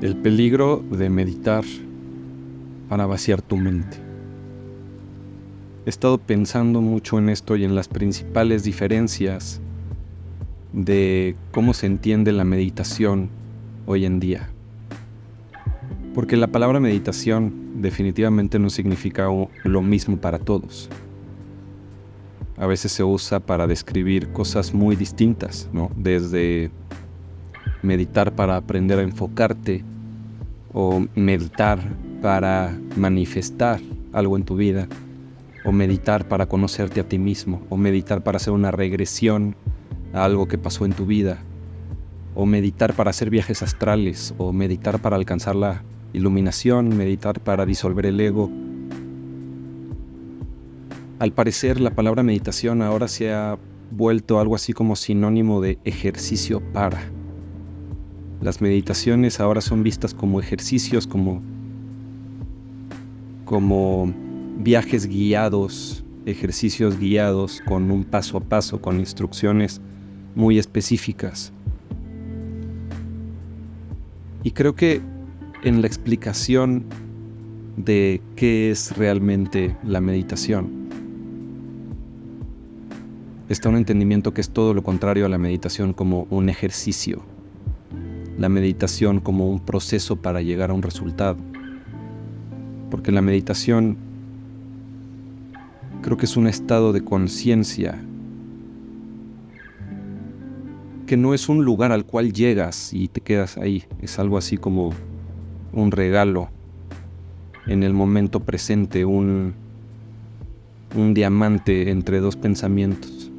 El peligro de meditar para vaciar tu mente. He estado pensando mucho en esto y en las principales diferencias de cómo se entiende la meditación hoy en día. Porque la palabra meditación definitivamente no significa lo mismo para todos. A veces se usa para describir cosas muy distintas, ¿no? Desde meditar para aprender a enfocarte, o meditar para manifestar algo en tu vida, o meditar para conocerte a ti mismo, o meditar para hacer una regresión a algo que pasó en tu vida, o meditar para hacer viajes astrales, o meditar para alcanzar la iluminación, meditar para disolver el ego. Al parecer, la palabra meditación ahora se ha vuelto algo así como sinónimo de ejercicio para. Las meditaciones ahora son vistas como ejercicios, como viajes guiados, ejercicios guiados con un paso a paso, con instrucciones muy específicas. Y creo que en la explicación de qué es realmente la meditación está un entendimiento que es todo lo contrario a la meditación como un ejercicio, la meditación como un proceso para llegar a un resultado. Porque la meditación creo que es un estado de conciencia que no es un lugar al cual llegas y te quedas ahí. Es algo así como un regalo en el momento presente, un diamante entre dos pensamientos.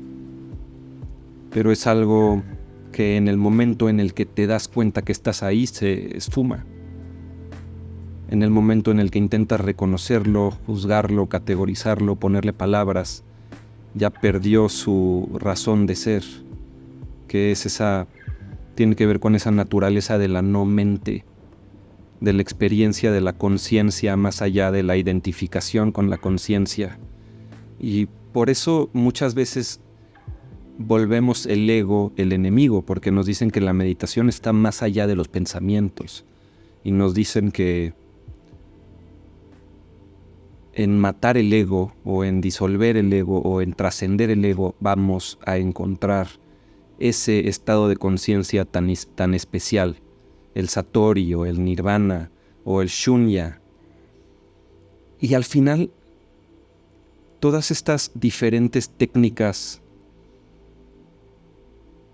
Pero es algo que en el momento en el que te das cuenta que estás ahí se esfuma. En el momento en el que intentas reconocerlo, juzgarlo, categorizarlo, ponerle palabras, ya perdió su razón de ser, que es tiene que ver con esa naturaleza de la no mente, de la experiencia de la conciencia más allá de la identificación con la conciencia. Y por eso muchas veces volvemos el ego el enemigo, porque nos dicen que la meditación está más allá de los pensamientos y nos dicen que en matar el ego o en disolver el ego o en trascender el ego vamos a encontrar ese estado de conciencia tan especial, el Satori o el Nirvana o el Shunya. Y al final, todas estas diferentes técnicas,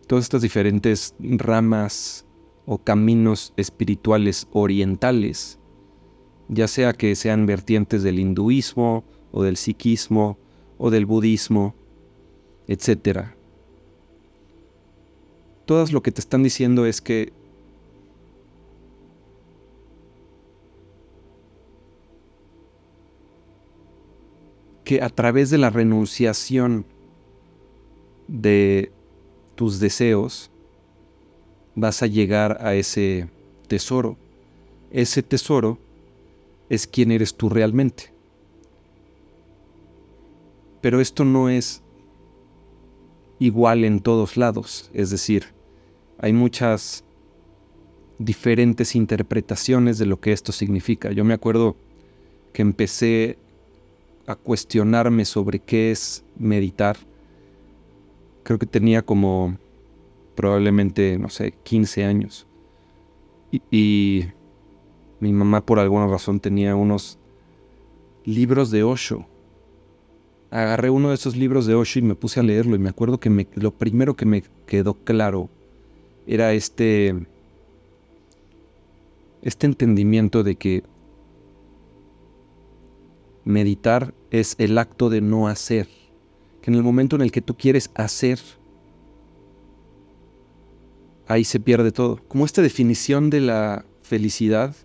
todas estas diferentes ramas o caminos espirituales orientales, ya sea que sean vertientes del hinduismo o del sikhismo o del budismo, etc. Todas lo que te están diciendo es que a través de la renunciación de tus deseos vas a llegar a ese tesoro. Ese tesoro es quién eres tú realmente. Pero esto no es igual en todos lados, es decir, hay muchas diferentes interpretaciones de lo que esto significa. Yo me acuerdo que empecé a cuestionarme sobre qué es meditar. Creo que tenía como probablemente, 15 años. Y mi mamá por alguna razón tenía unos libros de Osho. Agarré uno de esos libros de Osho y me puse a leerlo y me acuerdo que lo primero que me quedó claro era este entendimiento de que meditar es el acto de no hacer, que en el momento en el que tú quieres hacer, ahí se pierde todo. Como esta definición de la felicidad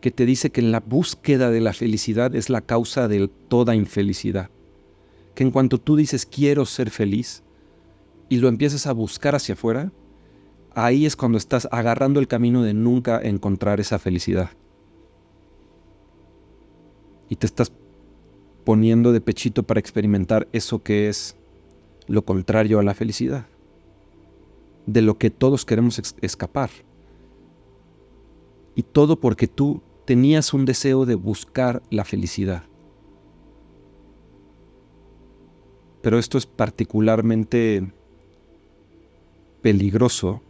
que te dice que la búsqueda de la felicidad es la causa de toda infelicidad. Que en cuanto tú dices quiero ser feliz y lo empiezas a buscar hacia afuera, ahí es cuando estás agarrando el camino de nunca encontrar esa felicidad. Y te estás poniendo de pechito para experimentar eso que es lo contrario a la felicidad, de lo que todos queremos escapar. Y todo porque tú tenías un deseo de buscar la felicidad. Pero esto es particularmente peligroso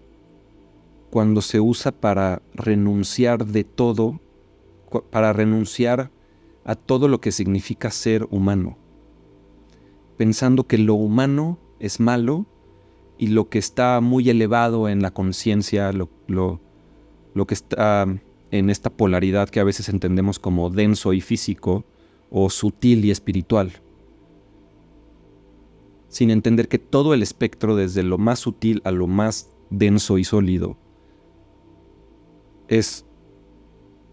cuando se usa para renunciar de todo, para renunciar a todo lo que significa ser humano, pensando que lo humano es malo y lo que está muy elevado en la conciencia, lo que está en esta polaridad que a veces entendemos como denso y físico o sutil y espiritual, sin entender que todo el espectro, desde lo más sutil a lo más denso y sólido, es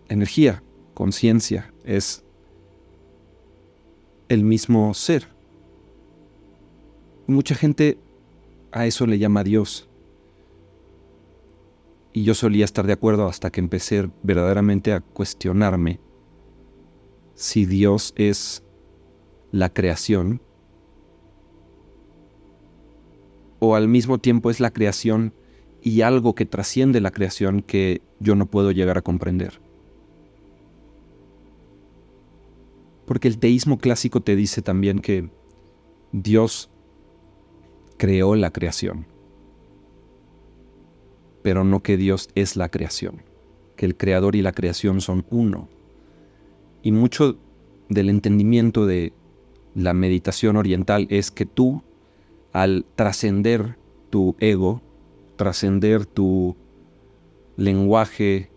energía, conciencia, es el mismo ser. Mucha gente a eso le llama Dios. Y yo solía estar de acuerdo hasta que empecé verdaderamente a cuestionarme si Dios es la creación o al mismo tiempo es la creación y algo que trasciende la creación que yo no puedo llegar a comprender. Porque el teísmo clásico te dice también que Dios creó la creación, pero no que Dios es la creación, que el creador y la creación son uno. Y mucho del entendimiento de la meditación oriental es que tú, al trascender tu ego, trascender tu lenguaje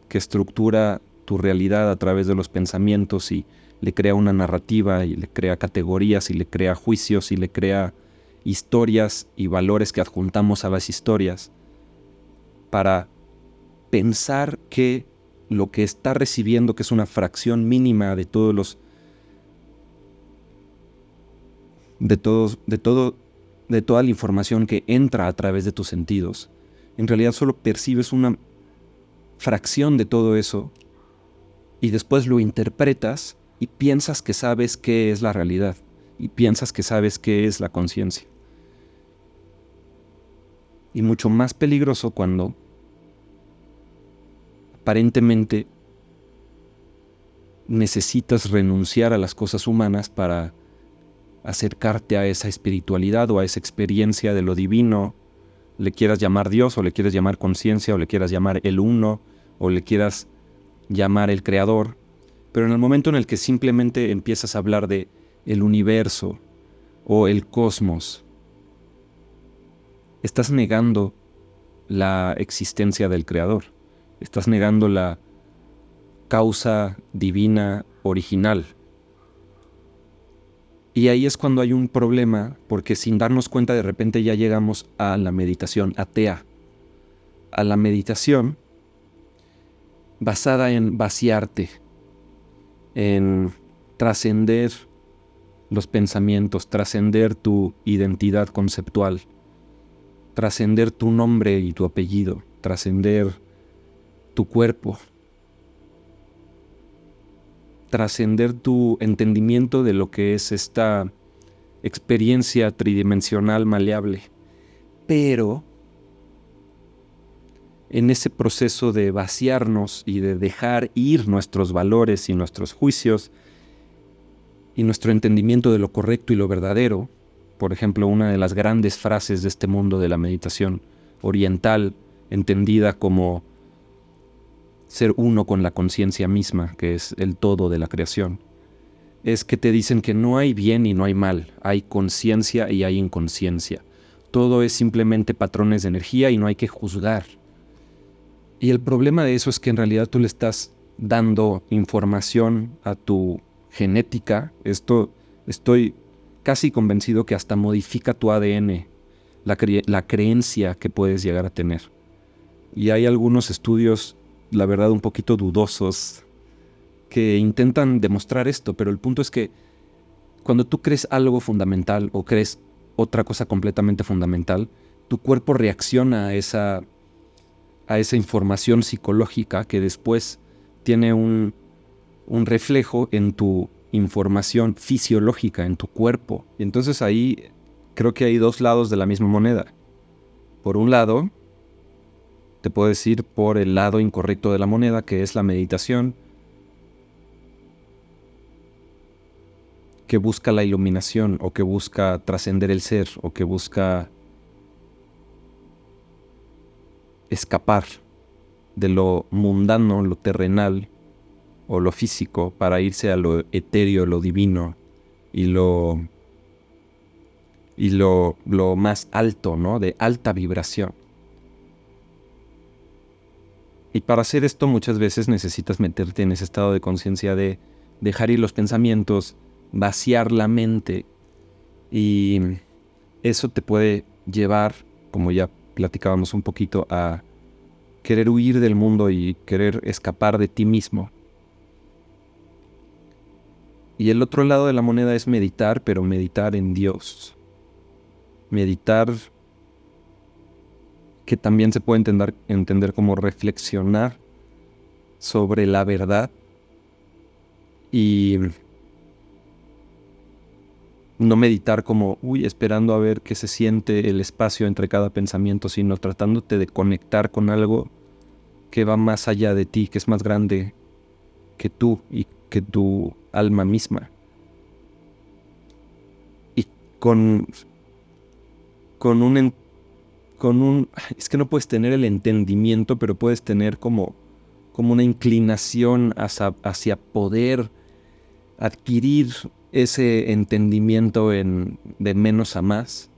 que estructura tu realidad a través de los pensamientos y le crea una narrativa y le crea categorías y le crea juicios y le crea historias y valores que adjuntamos a las historias para pensar que lo que está recibiendo, que es una fracción mínima de todos de toda la información que entra a través de tus sentidos, en realidad solo percibes una fracción de todo eso y después lo interpretas y piensas que sabes qué es la realidad y piensas que sabes qué es la conciencia. Y mucho más peligroso cuando aparentemente necesitas renunciar a las cosas humanas para acercarte a esa espiritualidad o a esa experiencia de lo divino, le quieras llamar Dios o le quieras llamar conciencia o le quieras llamar el uno o le quieras llamar el creador, pero en el momento en el que simplemente empiezas a hablar de el universo o el cosmos, estás negando la existencia del creador, estás negando la causa divina original. Y ahí es cuando hay un problema, porque sin darnos cuenta de repente ya llegamos a la meditación atea, a la meditación basada en vaciarte, en trascender los pensamientos, trascender tu identidad conceptual, trascender tu nombre y tu apellido, trascender tu cuerpo, trascender tu entendimiento de lo que es esta experiencia tridimensional maleable. Pero en ese proceso de vaciarnos y de dejar ir nuestros valores y nuestros juicios y nuestro entendimiento de lo correcto y lo verdadero, por ejemplo, una de las grandes frases de este mundo de la meditación oriental, entendida como ser uno con la conciencia misma, que es el todo de la creación, es que te dicen que no hay bien y no hay mal, hay conciencia y hay inconsciencia. Todo es simplemente patrones de energía y no hay que juzgar. Y el problema de eso es que en realidad tú le estás dando información a tu genética. Esto estoy casi convencido que hasta modifica tu ADN, la creencia que puedes llegar a tener. Y hay algunos estudios, la verdad, un poquito dudosos que intentan demostrar esto, pero el punto es que cuando tú crees algo fundamental o crees otra cosa completamente fundamental, tu cuerpo reacciona a esa información psicológica que después tiene un reflejo en tu información fisiológica, en tu cuerpo. Y entonces ahí creo que hay dos lados de la misma moneda. Por un lado, te puedes ir por el lado incorrecto de la moneda, que es la meditación, que busca la iluminación, o que busca trascender el ser, o que busca escapar de lo mundano, lo terrenal o lo físico, para irse a lo etéreo, lo divino y lo más alto, ¿no? De alta vibración. Y para hacer esto muchas veces necesitas meterte en ese estado de conciencia de dejar ir los pensamientos, vaciar la mente, y eso te puede llevar, como ya platicábamos un poquito, a querer huir del mundo y querer escapar de ti mismo. Y el otro lado de la moneda es meditar, pero meditar en Dios. Meditar, que también se puede entender como reflexionar sobre la verdad y no meditar como, esperando a ver qué se siente el espacio entre cada pensamiento, sino tratándote de conectar con algo que va más allá de ti, que es más grande que tú y que tu alma misma. Y con un es que no puedes tener el entendimiento, pero puedes tener como una inclinación hacia poder adquirir ese entendimiento de menos a más,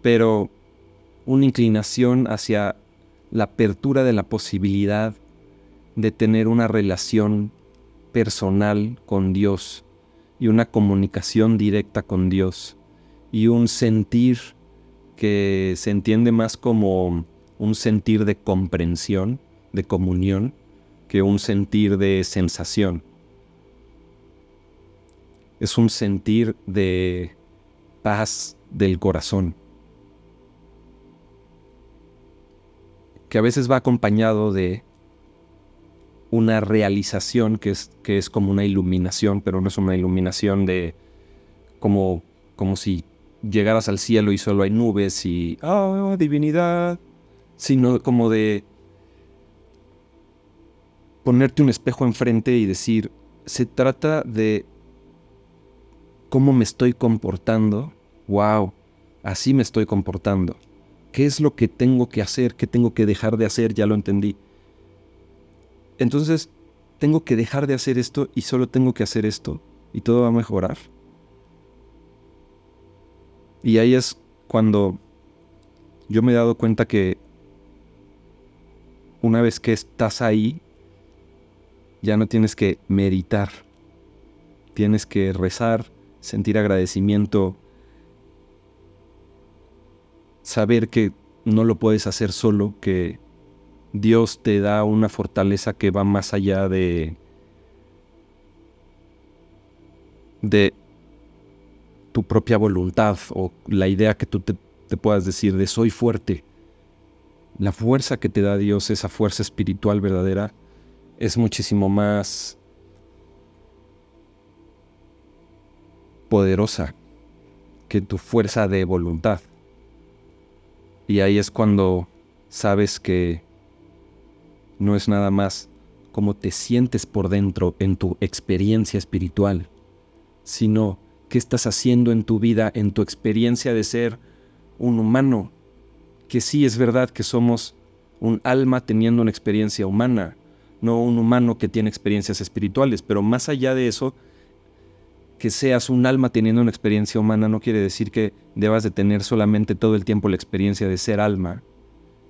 pero una inclinación hacia la apertura de la posibilidad de tener una relación personal con Dios y una comunicación directa con Dios y un sentir que se entiende más como un sentir de comprensión, de comunión, que un sentir de sensación. Es un sentir de paz del corazón, que a veces va acompañado de una realización que es como una iluminación, pero no es una iluminación de como si llegaras al cielo y solo hay nubes y ¡oh, divinidad! Sino como de ponerte un espejo enfrente y decir, se trata de cómo me estoy comportando. ¡Wow! Así me estoy comportando. ¿Qué es lo que tengo que hacer? ¿Qué tengo que dejar de hacer? Ya lo entendí. Entonces, tengo que dejar de hacer esto y solo tengo que hacer esto y todo va a mejorar. Y ahí es cuando yo me he dado cuenta que una vez que estás ahí, ya no tienes que meditar. Tienes que rezar, sentir agradecimiento, saber que no lo puedes hacer solo, que Dios te da una fortaleza que va más allá de tu propia voluntad o la idea que tú te puedas decir de soy fuerte. La fuerza que te da Dios, esa fuerza espiritual verdadera, es muchísimo más poderosa que tu fuerza de voluntad. Y ahí es cuando sabes que no es nada más cómo te sientes por dentro en tu experiencia espiritual, sino qué estás haciendo en tu vida, en tu experiencia de ser un humano, que sí es verdad que somos un alma teniendo una experiencia humana, no un humano que tiene experiencias espirituales, pero más allá de eso, que seas un alma teniendo una experiencia humana no quiere decir que debas de tener solamente todo el tiempo la experiencia de ser alma,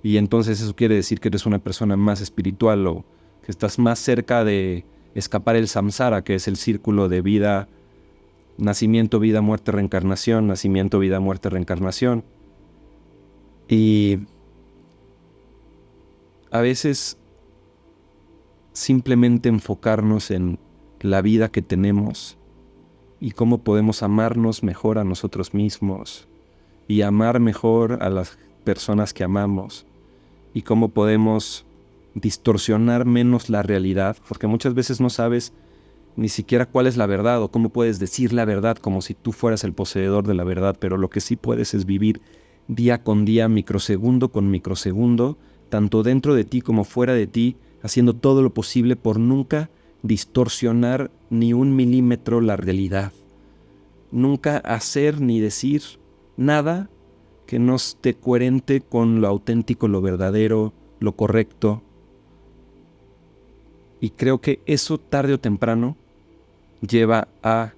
y entonces eso quiere decir que eres una persona más espiritual o que estás más cerca de escapar el samsara, que es el círculo de vida, nacimiento, vida, muerte, reencarnación, nacimiento, vida, muerte, reencarnación. Y a veces simplemente enfocarnos en la vida que tenemos y cómo podemos amarnos mejor a nosotros mismos y amar mejor a las personas que amamos y cómo podemos distorsionar menos la realidad, porque muchas veces no sabes ni siquiera cuál es la verdad o cómo puedes decir la verdad como si tú fueras el poseedor de la verdad, pero lo que sí puedes es vivir día con día, microsegundo con microsegundo, tanto dentro de ti como fuera de ti, haciendo todo lo posible por nunca distorsionar ni un milímetro la realidad. Nunca hacer ni decir nada que no esté coherente con lo auténtico, lo verdadero, lo correcto. Y creo que eso tarde o temprano lleva a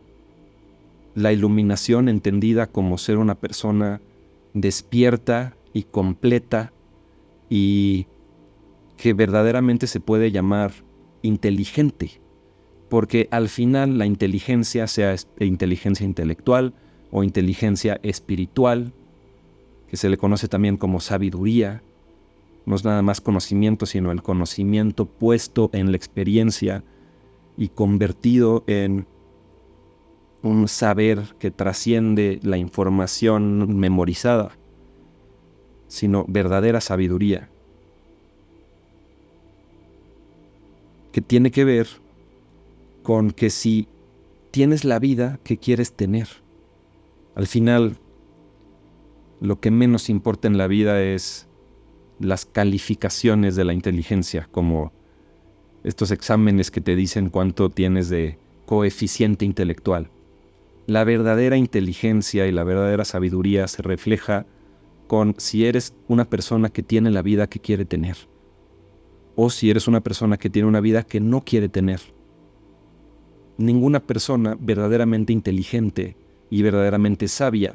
la iluminación entendida como ser una persona despierta y completa y que verdaderamente se puede llamar inteligente, porque al final la inteligencia, sea inteligencia intelectual o inteligencia espiritual, que se le conoce también como sabiduría, no es nada más conocimiento, sino el conocimiento puesto en la experiencia y convertido en un saber que trasciende la información memorizada, sino verdadera sabiduría, que tiene que ver con que si tienes la vida que quieres tener, al final lo que menos importa en la vida es las calificaciones de la inteligencia, como estos exámenes que te dicen cuánto tienes de coeficiente intelectual. La verdadera inteligencia y la verdadera sabiduría se refleja con si eres una persona que tiene la vida que quiere tener, o si eres una persona que tiene una vida que no quiere tener. Ninguna persona verdaderamente inteligente y verdaderamente sabia,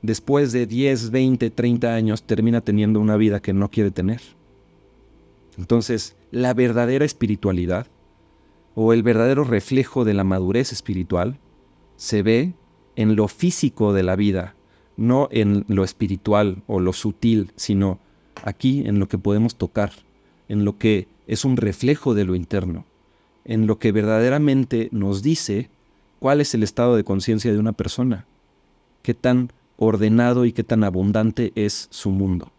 después de 10, 20, 30 años, termina teniendo una vida que no quiere tener. Entonces, la verdadera espiritualidad, o el verdadero reflejo de la madurez espiritual, se ve en lo físico de la vida, no en lo espiritual o lo sutil, sino aquí en lo que podemos tocar, en lo que es un reflejo de lo interno, en lo que verdaderamente nos dice cuál es el estado de conciencia de una persona, qué tan ordenado y qué tan abundante es su mundo.